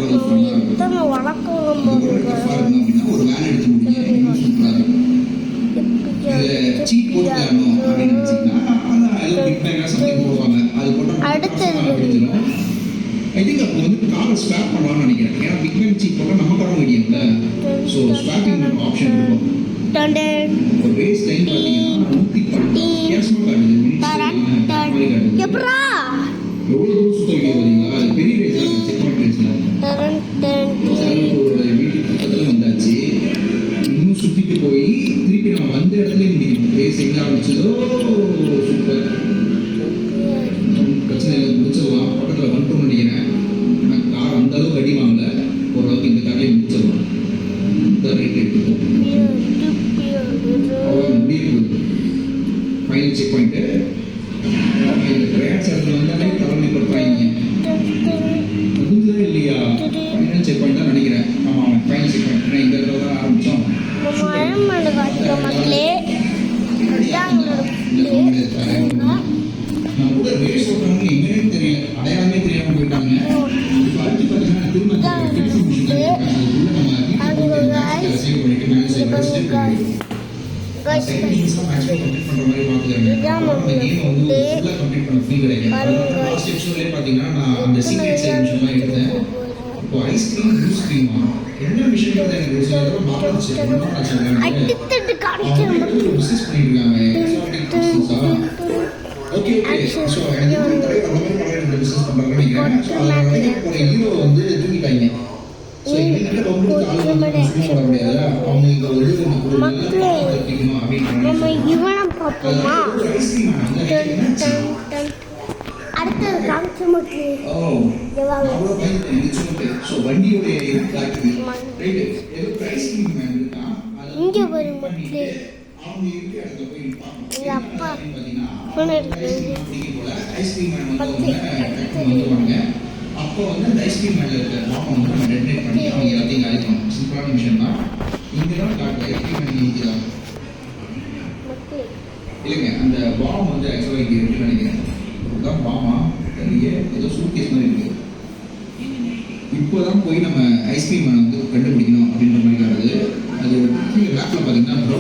I think அப்போ வந்து காரை ஸ்வாப் பண்ணலாம்னு நினைக்கிறேன். ஏன்னா பிக் மேன் சீப் போட்டால் நம்ம காரம் கிடையாதுல்ல. ஸோ ஸ்வாப்பிங் ஆப்ஷன் இருக்கும். ஒரு ரேஸ் டைம் பார்த்தீங்கன்னா 110 வித்தியாசமாக காட்டுது. எப்படா எவ்வளோ தூரம் சுத்த வைக்க பார்த்தீங்களா? அது பெரிய ரேஸ் தான், செக் பாயிண்ட் ரேஸ்ல வீட்டுக்கு பக்கத்தில் வந்தாச்சு. இன்னும் சுற்றிட்டு போய் திருப்பி நம்ம வந்த இடத்துல முடிக்கணும். ரேஸ் எங்கே ஆரம்பிச்சதோ சூப்பர், பிரச்சனை இல்லை, முடிச்சிடலாம். பக்கத்தில் வந்துட்டோம்னு நினைக்கிறேன். நான் கார் அந்த அளவுக்கு அடி வாங்கல, ஓரளவுக்கு இந்த கார்லேயே முடிச்சிடலாம். இந்த ரைட் எடுத்துப்போம், அவ்வளோ முடிவு. ஃபைனல் செக் பாயிண்ட்டு இந்த கிராஸ் இடத்துல வந்தாலே தலைமை கொடுப்பாங்க. முடிஞ்சதா இல்லையா? ஃபைனல் செக் பாயிண்ட் தான் நினைக்கிறேன். ஆமாம், ஃபைனல் செக் பாயிண்ட். ஏன்னா இந்த இடத்துல தான் ஆரம்பித்தோம். நான் கூட ரேஸ் ஓட்டுறவங்க எங்கேயும் தெரியல, அடையாளமே தெரியாமல் போயிட்டாங்க. இப்போ அடுத்து பார்த்தீங்கன்னா திரும்ப சேவ் பண்ணிட்டு மேலே சேவ் பண்ணிட்டு செட்டிங்ஸ்லாம் மேக்ஸிமம் கம்ப்ளீட் பண்ணுற மாதிரி பார்த்துக்கிறேன். அந்த கேமை வந்து ஃபுல்லாக கம்ப்ளீட் பண்ண ஃபீல் கிடையாது. லாஸ்ட் எபிசோட்லேயே பார்த்தீங்கன்னா நான் அந்த சீக்ரெட் செக்ஷன்லாம் எடுத்தேன். இப்போ ஐஸ்கிரீம் ஜூஸ் க்ரீமா என்ன விஷயம் எனக்கு ஒரு சில தடவை மாறிச்சு. பிஸ்னஸ் பண்ணியிருக்காங்க. Okay okay. ஸோ எனக்கு தலைவர் பிஸ்னஸ் பண்ணுறாங்கன்னு நினைக்கிறேன். ஸோ அதில் ஒரு ஹீரோ வந்து தூக்கிட்டாங்க. ஸோ எங்கிட்ட கவர்மெண்ட் ஆள் சும்மா பண்ண முடியாது. அவங்க இங்கே ஒரு இது கற்றுக்கணும் அப்படின்னு வண்டியோடைய இங்கே வரும் அப்பா அப்போ வந்து அந்த ஐஸ்கிரீம் மேலே இருக்க பாம்பை வந்து நம்ம டெட்டேட் பண்ணி அவங்க எல்லாத்தையும் காலிக்கணும். சிம்பிளான விஷயம் தான். இங்கே தான் காட்டு ஐஸ்கிரீம் மேலே இங்கே தான் இல்லைங்க. அந்த பாம் வந்து ஆக்சுவலாக இங்கே இருக்குன்னு நினைக்கிறேன். இதுதான் பாமா தெரிய ஏதோ சூட்கேஸ் மாதிரி இருக்குது. இப்போ தான் போய் நம்ம ஐஸ்கிரீம் மேலே வந்து கண்டுபிடிக்கணும் அப்படின்ற மாதிரி காட்டுது. அது கீழே பேக்கில் பார்த்தீங்கன்னா